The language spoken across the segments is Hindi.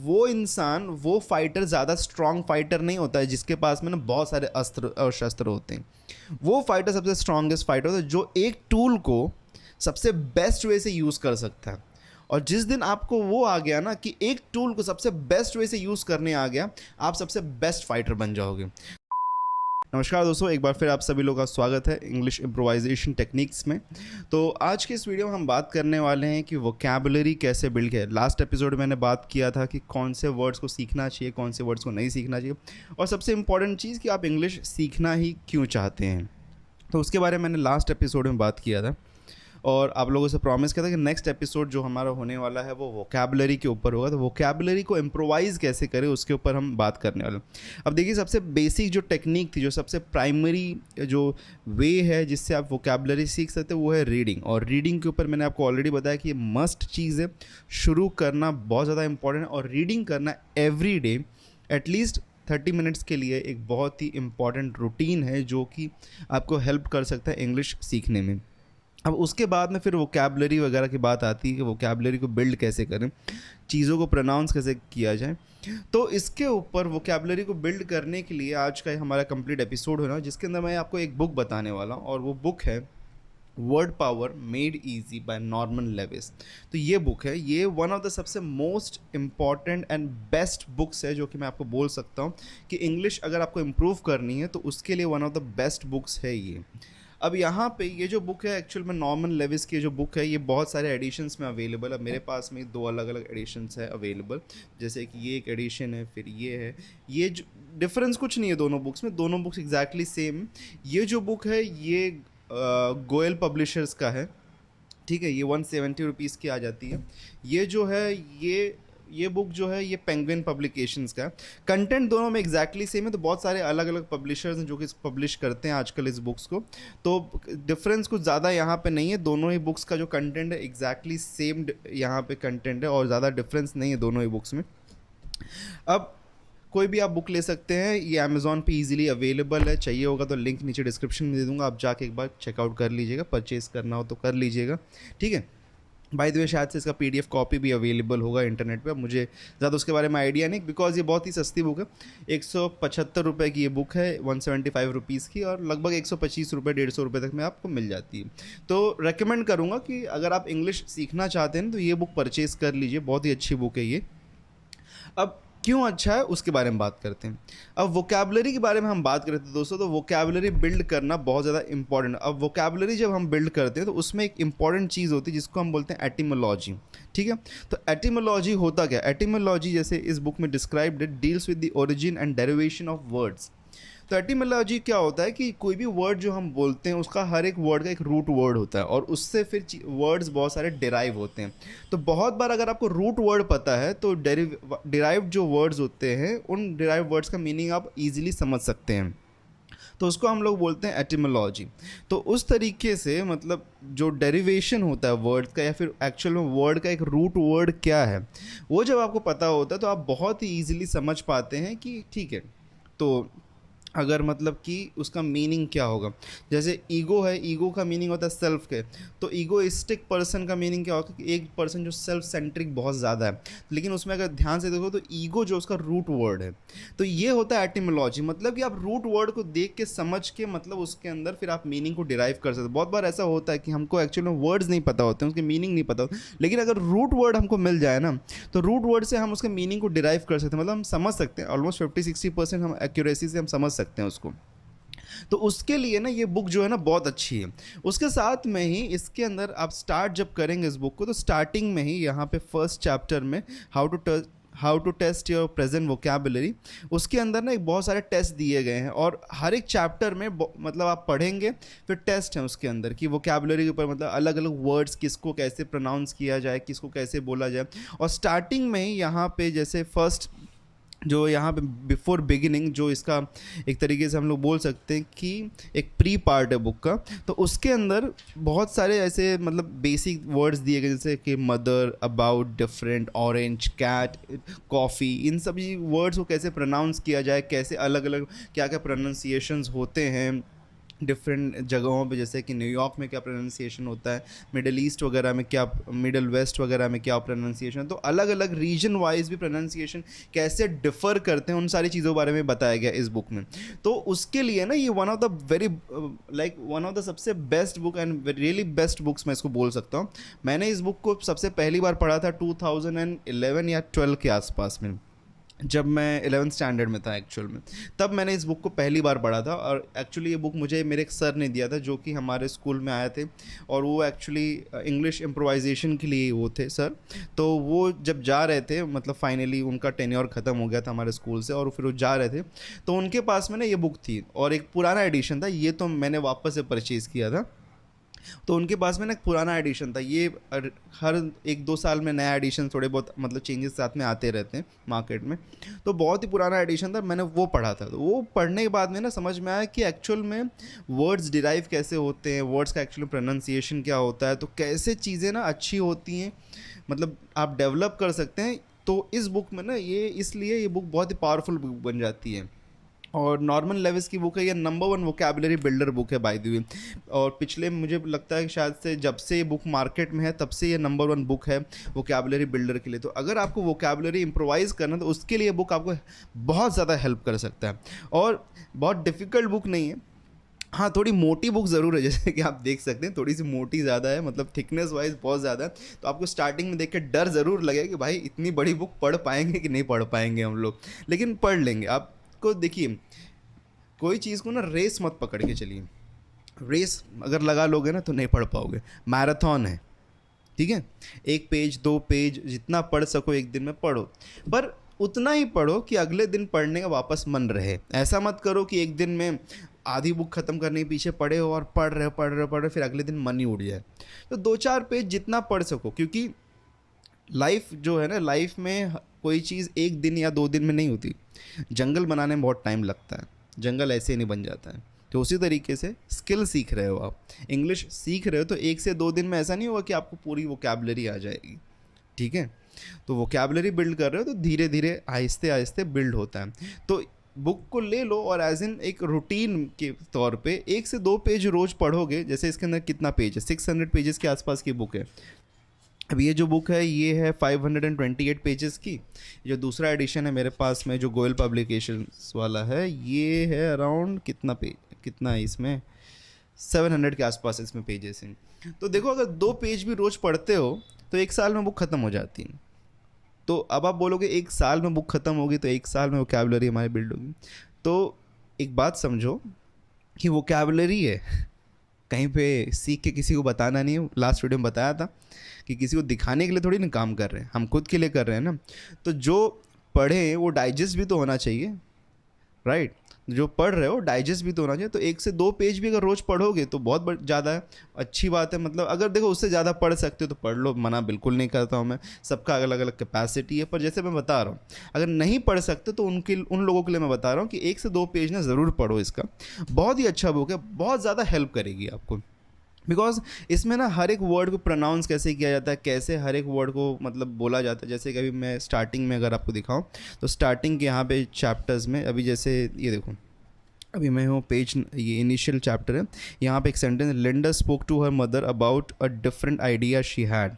वो इंसान, वो फाइटर ज़्यादा स्ट्रांग फाइटर नहीं होता है जिसके पास में ना बहुत सारे अस्त्र और शस्त्र होते हैं। वो फाइटर सबसे स्ट्रांगेस्ट फाइटर होता है जो एक टूल को सबसे बेस्ट वे से यूज़ कर सकता है। और जिस दिन आपको वो आ गया ना कि एक टूल को सबसे बेस्ट वे से यूज़ करने आ गया, आप सबसे बेस्ट फाइटर बन जाओगे। नमस्कार दोस्तों, एक बार फिर आप सभी लोगों का स्वागत है इंग्लिश इम्प्रोवाइजेशन टेक्निक्स में। तो आज के इस वीडियो में हम बात करने वाले हैं कि वोकैबुलरी कैसे बिल्ड किया। लास्ट एपिसोड मैंने बात किया था कि कौन से वर्ड्स को सीखना चाहिए, कौन से वर्ड्स को नहीं सीखना चाहिए, और सबसे इम्पॉर्टेंट चीज़ कि आप इंग्लिश सीखना ही क्यों चाहते हैं। तो उसके बारे में मैंने लास्ट एपिसोड में बात किया था और आप लोगों से प्रॉमिस किया था कि नेक्स्ट एपिसोड जो हमारा होने वाला है वो वोकैबुलरी के ऊपर होगा। तो वोकैबुलरी को इम्प्रोवाइज़ कैसे करें उसके ऊपर हम बात करने वाले हैं। अब देखिए, सबसे बेसिक जो टेक्निक थी, जो सबसे प्राइमरी जो वे है जिससे आप वोकैबुलरी सीख सकते हैं, वो है रीडिंग। और रीडिंग के ऊपर मैंने आपको ऑलरेडी बताया कि ये मस्ट चीज़ है, शुरू करना बहुत ज़्यादा इंपॉर्टेंट है। और रीडिंग करना एवरी डे एटलीस्ट 30 मिनट्स के लिए एक बहुत ही इम्पॉर्टेंट रूटीन है जो कि आपको हेल्प कर सकता है इंग्लिश सीखने में। अब उसके बाद में फिर वोकैबुलरी वगैरह की बात आती है कि वोकैबुलरी को बिल्ड कैसे करें, चीज़ों को प्रोनाउंस कैसे किया जाए। तो इसके ऊपर वोकैबुलरी को बिल्ड करने के लिए आज का हमारा कंप्लीट एपिसोड होना, जिसके अंदर मैं आपको एक बुक बताने वाला हूँ, और वो बुक है word power made easy by Norman Lewis. तो ये बुक है, ये वन ऑफ द सबसे most important and best books है जो कि मैं आपको बोल सकता हूँ कि इंग्लिश अगर आपको इम्प्रूव करनी है तो उसके लिए one of the best books है ये। अब यहाँ पे ये जो बुक है एक्चुअल में नॉर्मन लेविस की जो बुक है, ये बहुत सारे एडिशंस में अवेलेबल है। मेरे पास में 2 अलग अलग एडिशंस है अवेलेबल, जैसे कि ये एक एडिशन है, फिर ये है। ये जो डिफरेंस कुछ नहीं है दोनों बुक्स में, दोनों बुक्स एग्जैक्टली सेम। ये जो बुक है ये गोयल पब्लिशर्स का है, ठीक है। ये 170 रुपीज़ की आ जाती है। ये जो है ये बुक जो है ये पेंगुइन पब्लिकेशंस का है। कंटेंट दोनों में एग्जैक्टली सेम है। तो बहुत सारे अलग अलग पब्लिशर्स हैं जो कि पब्लिश करते हैं आजकल इस बुक्स को, तो डिफरेंस कुछ ज़्यादा यहाँ पे नहीं है। दोनों ही बुक्स का जो कंटेंट है एग्जैक्टली सेम यहाँ पे कंटेंट है और ज़्यादा डिफरेंस नहीं है दोनों ही बुक्स में। अब कोई भी आप बुक ले सकते हैं, ये अमेज़ॉन पे इजीली अवेलेबल है। चाहिए होगा तो लिंक नीचे डिस्क्रिप्शन में दे दूंगा, आप जाके एक बार चेकआउट कर लीजिएगा, परचेज़ करना हो तो कर लीजिएगा, ठीक है। बाय द वे शायद से इसका PDF कॉपी भी अवेलेबल होगा इंटरनेट पे। अब मुझे ज़्यादा उसके बारे में आइडिया नहीं, बिकॉज ये बहुत ही सस्ती बुक है। 175 रुपये की ये बुक है, 175 रुपीज़ की, और लगभग 125 रुपये 150 रुपये तक में आपको मिल जाती है। तो रेकमेंड करूँगा कि अगर आप इंग्लिश सीखना चाहते हैं तो ये बुक परचेज़ कर लीजिए, बहुत ही अच्छी बुक है ये। अब क्यों अच्छा है उसके बारे में बात करते हैं। अब वोकैबुलरी के बारे में हम बात करते हैं दोस्तों, तो वोकैबुलरी बिल्ड करना बहुत ज़्यादा इंपॉर्टेंट है। अब वोकैबुलरी जब हम बिल्ड करते हैं तो उसमें एक इंपॉर्टेंट चीज़ होती है जिसको हम बोलते हैं एटिमोलॉजी, ठीक है। तो एटिमोलॉजी होता क्या? एटिमोलॉजी जैसे इस बुक में described it deals with the origin and derivation of words. तो एटिमोलॉजी क्या होता है कि कोई भी वर्ड जो हम बोलते हैं उसका हर एक वर्ड का एक रूट वर्ड होता है और उससे फिर वर्ड्स बहुत सारे डिराइव होते हैं। तो बहुत बार अगर आपको रूट वर्ड पता है तो डिराइव्ड जो वर्ड्स होते हैं उन डिराइव वर्ड्स का मीनिंग आप इजीली समझ सकते हैं। तो उसको हम लोग बोलते हैं एटिमोलॉजी। तो उस तरीके से मतलब जो डेरिवेशन होता है वर्ड का या फिर एक्चुअल में वर्ड का एक रूट वर्ड क्या है, वो जब आपको पता होता है तो आप बहुत ही ईजिली समझ पाते हैं कि ठीक है, तो अगर मतलब कि उसका मीनिंग क्या होगा। जैसे ईगो है, ईगो का मीनिंग होता है सेल्फ के। तो ईगोइस्टिक पर्सन का मीनिंग क्या होगा कि एक पर्सन जो सेल्फ सेंट्रिक बहुत ज़्यादा है। लेकिन उसमें अगर ध्यान से देखो तो ईगो जो उसका रूट वर्ड है। तो ये होता है एटिमोलॉजी, मतलब कि आप रूट वर्ड को देख के समझ के मतलब उसके अंदर फिर आप मीनिंग को डिराइव कर सकते हो। बहुत बार ऐसा होता है कि हमको एक्चुअल में वर्ड्स नहीं पता होते हैं, उसके मीनिंग नहीं पता होता, लेकिन अगर रूट वर्ड हमको मिल जाए ना तो रूट वर्ड से हम उसके मीनिंग को डिराइव कर सकते हैं, मतलब हम समझ सकते हैं। ऑलमोस्ट 50-60% हम एक्यूरेसी से हम समझ सकते हैं उसको। तो उसके लिए ना ये बुक जो है ना बहुत अच्छी है। उसके साथ में ही इसके अंदर आप स्टार्ट जब करेंगे इस बुक को, तो स्टार्टिंग में ही यहाँ पे फर्स्ट चैप्टर में how to test your present vocabulary, उसके अंदर ना एक बहुत सारे टेस्ट दिए गए हैं और हर एक चैप्टर में मतलब आप पढ़ेंगे फिर टेस्ट हैं उसके अंदर कि वोकैबुलरी के ऊपर मतलब अलग अलग वर्ड्स किसको कैसे प्रोनाउंस किया जाए, किसको कैसे बोला जाए। और स्टार्टिंग में ही यहाँ पे जैसे फर्स्ट जो यहाँ पे बिफोर बिगिनिंग, जो इसका एक तरीके से हम लोग बोल सकते हैं कि एक प्री पार्ट है बुक का, तो उसके अंदर बहुत सारे ऐसे मतलब बेसिक वर्ड्स दिए गए जैसे कि mother, about, different, orange, cat, coffee, इन सभी वर्ड्स को कैसे प्रोनाउंस किया जाए, कैसे अलग अलग क्या क्या प्रोनाउंसिएशंस होते हैं, डिफरेंट जगहों पे, जैसे कि न्यूयॉर्क में क्या प्रोनाउंसिएशन होता है, मिडल ईस्ट वगैरह में क्या, मिडल वेस्ट वगैरह में क्या प्रोनाउंसिएशन, तो अलग अलग रीजन वाइज भी प्रोनाउंसिएशन कैसे डिफ़र करते हैं, उन सारी चीज़ों के बारे में बताया गया इस बुक में। तो उसके लिए ना ये one of the very one of the सबसे best book and really best books मैं इसको बोल सकता हूँ। मैंने इस बुक को सबसे पहली बार पढ़ा था 2011 या 12 के आसपास में, जब मैं 11th स्टैंडर्ड में था एक्चुअल में, तब मैंने इस बुक को पहली बार पढ़ा था। और एक्चुअली ये बुक मुझे मेरे एक सर ने दिया था, जो कि हमारे स्कूल में आए थे, और वो एक्चुअली इंग्लिश इम्प्रोवाइजेशन के लिए वो थे सर। तो वो जब जा रहे थे, मतलब फाइनली उनका टेन्योर ख़त्म हो गया था हमारे स्कूल से, और फिर वो जा रहे थे, तो उनके पास में ना ये बुक थी, और एक पुराना एडिशन था, ये तो मैंने वापस से परचेज़ किया था। तो उनके पास में ना एक पुराना एडिशन था, ये हर 1-2 साल में नया एडिशन थोड़े बहुत मतलब चेंजेस साथ में आते रहते हैं मार्केट में। तो बहुत ही पुराना एडिशन था, मैंने वो पढ़ा था। तो वो पढ़ने के बाद में ना समझ में आया कि एक्चुअल में वर्ड्स डिराइव कैसे होते हैं, वर्ड्स का एक्चुअली प्रोनाउंसिएशन क्या होता है, तो कैसे चीज़ें ना अच्छी होती हैं, मतलब आप डेवलप कर सकते हैं। तो इस बुक में ना ये, इसलिए ये बुक बहुत ही पावरफुल बुक बन जाती है। और नॉर्मन लेविस की बुक है, ये नंबर 1 वोकैबुलरी बिल्डर बुक है बाय द वे। और पिछले मुझे लगता है कि शायद से जब से ये बुक मार्केट में है तब से ये नंबर 1 बुक है वोकैबुलरी बिल्डर के लिए। तो अगर आपको वोकैबुलरी इम्प्रोवाइज़ करना है तो उसके लिए बुक आपको बहुत ज़्यादा हेल्प कर सकता है। और बहुत डिफ़िकल्ट बुक नहीं है, हाँ थोड़ी मोटी बुक ज़रूर है, जैसे कि आप देख सकते हैं थोड़ी सी मोटी ज़्यादा है, मतलब थिकनेस वाइज बहुत ज़्यादा है। तो आपको स्टार्टिंग में देख के डर ज़रूर लगेगा कि भाई इतनी बड़ी बुक पढ़ पाएंगे कि नहीं पढ़ पाएंगे हम लोग, लेकिन पढ़ लेंगे। आपको देखिए, कोई चीज़ को ना रेस मत पकड़ के चलिए, रेस अगर लगा लोगे ना तो नहीं पढ़ पाओगे। मैराथन है, ठीक है, 1 पेज 2 पेज जितना पढ़ सको एक दिन में पढ़ो, पर उतना ही पढ़ो कि अगले दिन पढ़ने का वापस मन रहे। ऐसा मत करो कि एक दिन में आधी बुक ख़त्म करने के पीछे पढ़े हो और पढ़ रहे फिर अगले दिन मन ही उड़ जाए। तो 2-4 पेज जितना पढ़ सको, क्योंकि लाइफ जो है ना, लाइफ में कोई चीज़ एक दिन या 2 दिन में नहीं होती। जंगल बनाने में बहुत टाइम लगता है, जंगल ऐसे ही नहीं बन जाता है। तो उसी तरीके से स्किल सीख रहे हो, आप इंग्लिश सीख रहे हो, तो 1 से 2 दिन में ऐसा नहीं होगा कि आपको पूरी वोकैबुलरी आ जाएगी, ठीक है। तो वोकैबुलरी बिल्ड कर रहे हो तो धीरे धीरे आहिस्ते आहिस्ते बिल्ड होता है। तो बुक को ले लो और एज इन एक रूटीन के तौर पे 1 से 2 पेज रोज़ पढ़ोगे। जैसे इसके अंदर कितना पेज है, 600 पेजेस के आसपास की बुक है। अब ये जो बुक है ये है 528 पेजेस की। जो दूसरा एडिशन है मेरे पास में, जो गोयल पब्लिकेशंस वाला है, ये है अराउंड कितना है इसमें, 700 के आसपास इसमें पेजेस हैं। तो देखो, अगर 2 पेज भी रोज़ पढ़ते हो तो 1 साल में बुक ख़त्म हो जाती है। तो अब आप बोलोगे 1 साल में बुक ख़त्म होगी तो 1 साल में वोकैबुलरी हमारी बिल्ड होगी। तो एक बात समझो कि वोकैबुलरी है, कहीं पे सीख के किसी को बताना नहीं है। लास्ट वीडियो में बताया था कि किसी को दिखाने के लिए थोड़ी ना काम कर रहे हैं, हम खुद के लिए कर रहे हैं ना। तो जो पढ़े वो डाइजेस्ट भी तो होना चाहिए, राइट। जो पढ़ रहे हो डाइजेस्ट भी तो होना चाहिए। तो 1 से 2 पेज भी अगर रोज़ पढ़ोगे तो बहुत ज़्यादा है, अच्छी बात है। मतलब अगर देखो उससे ज़्यादा पढ़ सकते हो तो पढ़ लो, मना बिल्कुल नहीं करता हूँ मैं, सबका अलग अलग कैपेसिटी है। पर जैसे मैं बता रहा हूँ, अगर नहीं पढ़ सकते तो उन लोगों के लिए मैं बता रहा हूँ कि 1 से 2 पेज ना ज़रूर पढ़ो। इसका बहुत ही अच्छा बुक है, बहुत ज़्यादा हेल्प करेगी आपको। बिकॉज इसमें ना हर एक वर्ड को प्रोनाउंस कैसे किया जाता है, कैसे हर एक वर्ड को मतलब बोला जाता है। जैसे कि अभी मैं स्टार्टिंग में अगर आपको दिखाऊं तो स्टार्टिंग के यहाँ पे चैप्टर्स में, अभी जैसे ये देखो, अभी मैं हूँ पेज, ये इनिशियल चैप्टर है, यहाँ पे एक sentence, Linda spoke to her mother about a different idea she had.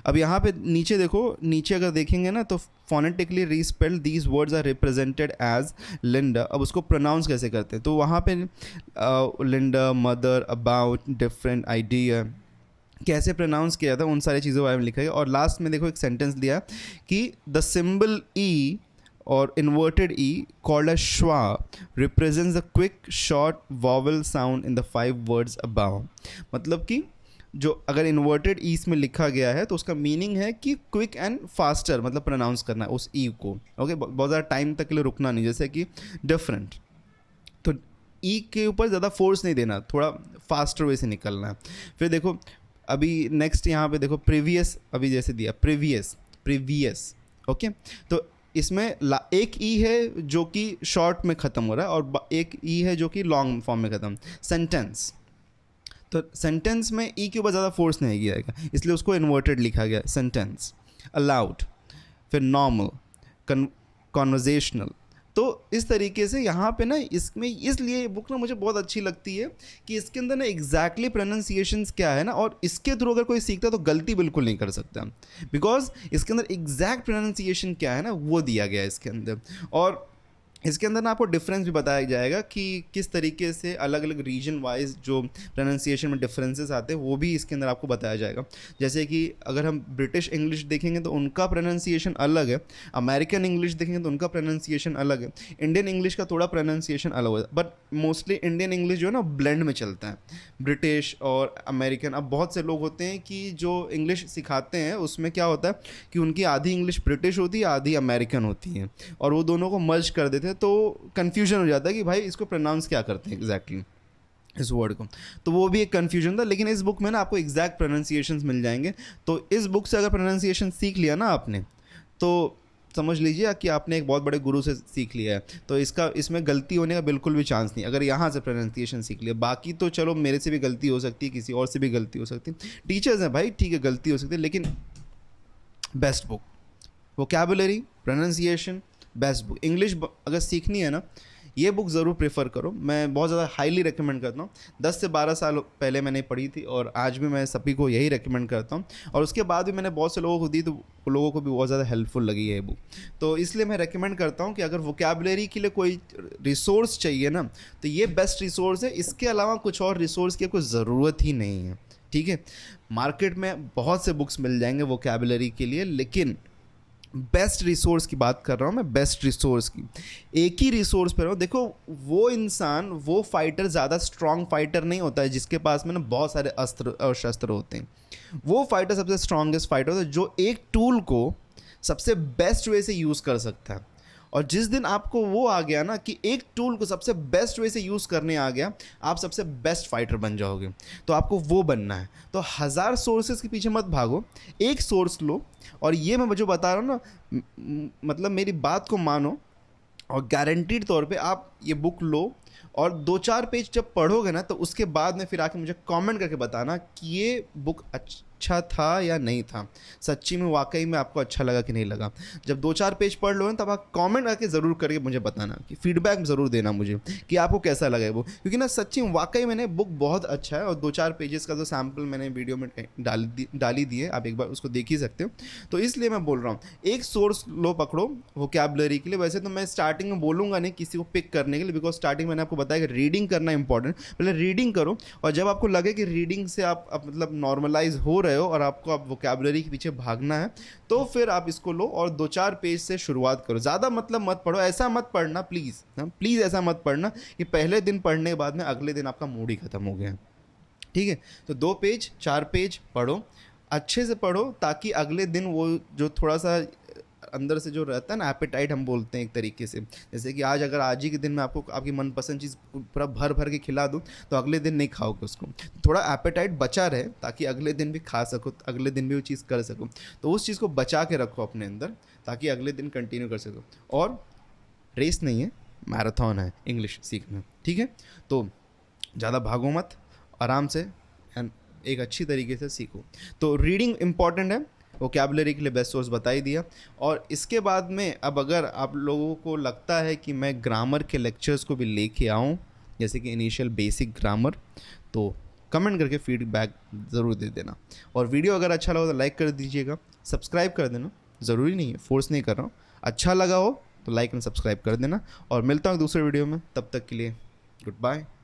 अब यहाँ पे नीचे देखो, नीचे अगर देखेंगे ना तो phonetically respelled these words are represented as Linda. अब उसको प्रोनाउंस कैसे करते हैं, तो वहाँ पे Linda, mother, about, different idea कैसे प्रोनाउंस किया था, उन सारी चीज़ों के बारे में लिखा है। और लास्ट में देखो एक सेंटेंस दिया कि द सिंबल ई और inverted e called as schwa represents the quick short vowel sound in the 5 words above। मतलब कि जो अगर इन्वर्टेड ई में लिखा गया है तो उसका मीनिंग है कि क्विक एंड फास्टर, मतलब प्रोनाउंस करना है उस ई को, ओके, बहुत ज़्यादा टाइम तक के लिए रुकना नहीं। जैसे कि डिफरेंट, तो ई के ऊपर ज़्यादा फोर्स नहीं देना, थोड़ा फास्टर वे से निकलना है। फिर देखो अभी नेक्स्ट यहाँ पे देखो प्रीवियस, अभी जैसे दिया प्रीवियस, ओके। तो इसमें एक ई है जो कि शॉर्ट में ख़त्म हो रहा है और एक ई है जो कि लॉन्ग फॉर्म में ख़त्म। सेंटेंस, तो सेंटेंस में ई के ऊपर ज़्यादा फोर्स नहीं किया जाएगा, इसलिए उसको इन्वर्टेड लिखा गया सेंटेंस। अलाउड, फिर नॉर्मल, कॉन्वर्जेशनल, तो इस तरीके से यहाँ पे ना इसमें इसलिए ये बुक ना मुझे बहुत अच्छी लगती है कि इसके अंदर ना एग्जैक्टली प्रोनाउंसिएशंस क्या है ना, और इसके थ्रू अगर कोई सीखता है तो गलती बिल्कुल नहीं कर सकता, बिकॉज इसके अंदर एग्जैक्ट प्रोनाउंसिएशन क्या है ना वो दिया गया है इसके अंदर। और इसके अंदर ना आपको डिफरेंस भी बताया जाएगा कि किस तरीके से अलग अलग रीजन वाइज जो प्रोनाउंसिएशन में डिफरेंसेस आते हैं वो भी इसके अंदर आपको बताया जाएगा। जैसे कि अगर हम ब्रिटिश इंग्लिश देखेंगे तो उनका प्रोनाउंसिएशन अलग है, अमेरिकन इंग्लिश देखेंगे तो उनका प्रोनाउंसिएशन अलग है, इंडियन इंग्लिश का थोड़ा प्रोनाउंसिएशन अलग है, बट मोस्टली इंडियन इंग्लिश जो है ना ब्लेंड में चलता है, ब्रिटिश और अमेरिकन। अब बहुत से लोग होते हैं कि जो इंग्लिश सिखाते हैं उसमें क्या होता है कि उनकी आधी इंग्लिश ब्रिटिश होती है आधी अमेरिकन होती है, और वो दोनों को मर्ज कर देते हैं, तो कंफ्यूजन हो जाता है कि भाई इसको प्रोनाउंस क्या करते हैं एग्जैक्टली इस वर्ड को। तो वो भी एक कन्फ्यूजन था, लेकिन इस बुक में ना आपको एग्जैक्ट प्रोनाउंसिएशंस मिल जाएंगे। तो इस बुक से अगर प्रोनाउंसिएशन सीख लिया ना आपने तो समझ लीजिए कि आपने एक बहुत बड़े गुरु से सीख लिया है, तो इसमें गलती होने का बिल्कुल भी चांस नहीं अगर यहाँ से प्रोनाउंसिएशन सीख लिया। बाकी तो चलो मेरे से भी गलती हो सकती है, किसी और से भी गलती हो सकती है, टीचर्स हैं भाई, ठीक है गलती हो सकती है, लेकिन best book, vocabulary, pronunciation, best book. English अगर सीखनी है ना ये बुक ज़रूर प्रेफर करो, मैं बहुत ज़्यादा हाईली रिकमेंड करता हूँ। 10 से 12 साल पहले मैंने पढ़ी थी और आज भी मैं सभी को यही रिकमेंड करता हूँ, और उसके बाद भी मैंने बहुत से लोगों को दी तो लोगों को भी बहुत ज़्यादा हेल्पफुल लगी है ये बुक। तो इसलिए मैं रिकमेंड करता हूँ कि अगर वोकैबुलरी के लिए कोई रिसोर्स चाहिए ना तो ये बेस्ट रिसोर्स है, इसके अलावा कुछ और रिसोर्स की कोई ज़रूरत ही नहीं है। ठीक है, मार्केट में बहुत से बुक्स मिल जाएंगे वोकैबुलरी के लिए, लेकिन बेस्ट रिसोर्स की बात कर रहा हूँ मैं, बेस्ट रिसोर्स की। एक ही रिसोर्स पर हूँ, देखो वो इंसान, वो फाइटर ज़्यादा स्ट्रॉन्ग फाइटर नहीं होता है जिसके पास में ना बहुत सारे अस्त्र और शस्त्र होते हैं। वो फाइटर सबसे स्ट्रॉन्गेस्ट फाइटर होता है जो एक टूल को सबसे बेस्ट वे से यूज़ कर सकता है। और जिस दिन आपको वो आ गया ना कि एक टूल को सबसे बेस्ट वे से यूज़ करने आ गया, आप सबसे बेस्ट फाइटर बन जाओगे। तो आपको वो बनना है, तो 1000 सोर्सेज के पीछे मत भागो, एक सोर्स लो। और ये मैं जो बता रहा हूँ ना, मतलब मेरी बात को मानो और गारंटीड तौर पे आप ये बुक लो और 2-4 पेज जब पढ़ोगे ना तो उसके बाद में फिर आके मुझे कमेंट करके बताना कि ये बुक अच्छा था या नहीं था, सच्ची में वाकई में आपको अच्छा लगा कि नहीं लगा। जब 2-4 पेज पढ़ लो ना तब आप कमेंट करके ज़रूर करके मुझे बताना, कि फीडबैक ज़रूर देना मुझे कि आपको कैसा लगा वो, क्योंकि ना सच्ची में वाकई मैंने बुक बहुत अच्छा है। और 2-4 पेजेस का जो सैम्पल मैंने वीडियो में डाली दी है, आप एक बार उसको देख ही सकते हो। तो इसलिए मैं बोल रहा हूँ एक सोर्स लो पकड़ो वोकैबुलरी के लिए। वैसे तो मैं स्टार्टिंग में बोलूँगा नहीं किसी को पिक करने के लिए, बिकॉज स्टार्टिंग मैंने आपको बताया कि रीडिंग करना इंपॉर्टेंट, पहले रीडिंग करो, और जब आपको लगे कि रीडिंग से आप मतलब नॉर्मलाइज हो रहे हो और आपको आप वोकैबुलरी के पीछे भागना है तो फिर आप इसको लो और 2-4 पेज से शुरुआत करो। ज़्यादा मतलब मत पढ़ो, ऐसा मत पढ़ना प्लीज़, प्लीज़ ऐसा मत पढ़ना कि पहले दिन पढ़ने के बाद में अगले दिन आपका मूड ही ख़त्म हो गया। ठीक है, तो 2 पेज 4 पेज पढ़ो, अच्छे से पढ़ो, ताकि अगले दिन वो जो थोड़ा सा अंदर से जो रहता है ना एपेटाइट हम बोलते हैं एक तरीके से, जैसे कि आज ही के दिन मैं आपको आपकी मनपसंद चीज़ पूरा भर भर के खिला दूँ तो अगले दिन नहीं खाओगे उसको, थोड़ा एपेटाइट बचा रहे ताकि अगले दिन भी खा सको, अगले दिन भी वो चीज़ कर सको। तो उस चीज़ को बचा के रखो अपने अंदर ताकि अगले दिन कंटिन्यू कर सको। और रेस नहीं है, मैराथन है इंग्लिश सीखना। ठीक है, तो ज़्यादा भागो मत, आराम से एंड एक अच्छी तरीके से सीखो। तो रीडिंग इंपॉर्टेंट है, वोकैबुलरी के लिए बेस्ट सोर्स बता ही दिया। और इसके बाद में अब अगर आप लोगों को लगता है कि मैं ग्रामर के लेक्चर्स को भी लेके आऊँ, जैसे कि इनिशियल बेसिक ग्रामर, तो कमेंट करके फीडबैक ज़रूर दे देना। और वीडियो अगर अच्छा लगा तो लाइक कर दीजिएगा, सब्सक्राइब कर देना, ज़रूरी नहीं है, फोर्स नहीं कर रहा हूँ, अच्छा लगा हो तो लाइक एंड सब्सक्राइब कर देना। और मिलता हूँ दूसरे वीडियो में, तब तक के लिए गुड बाय।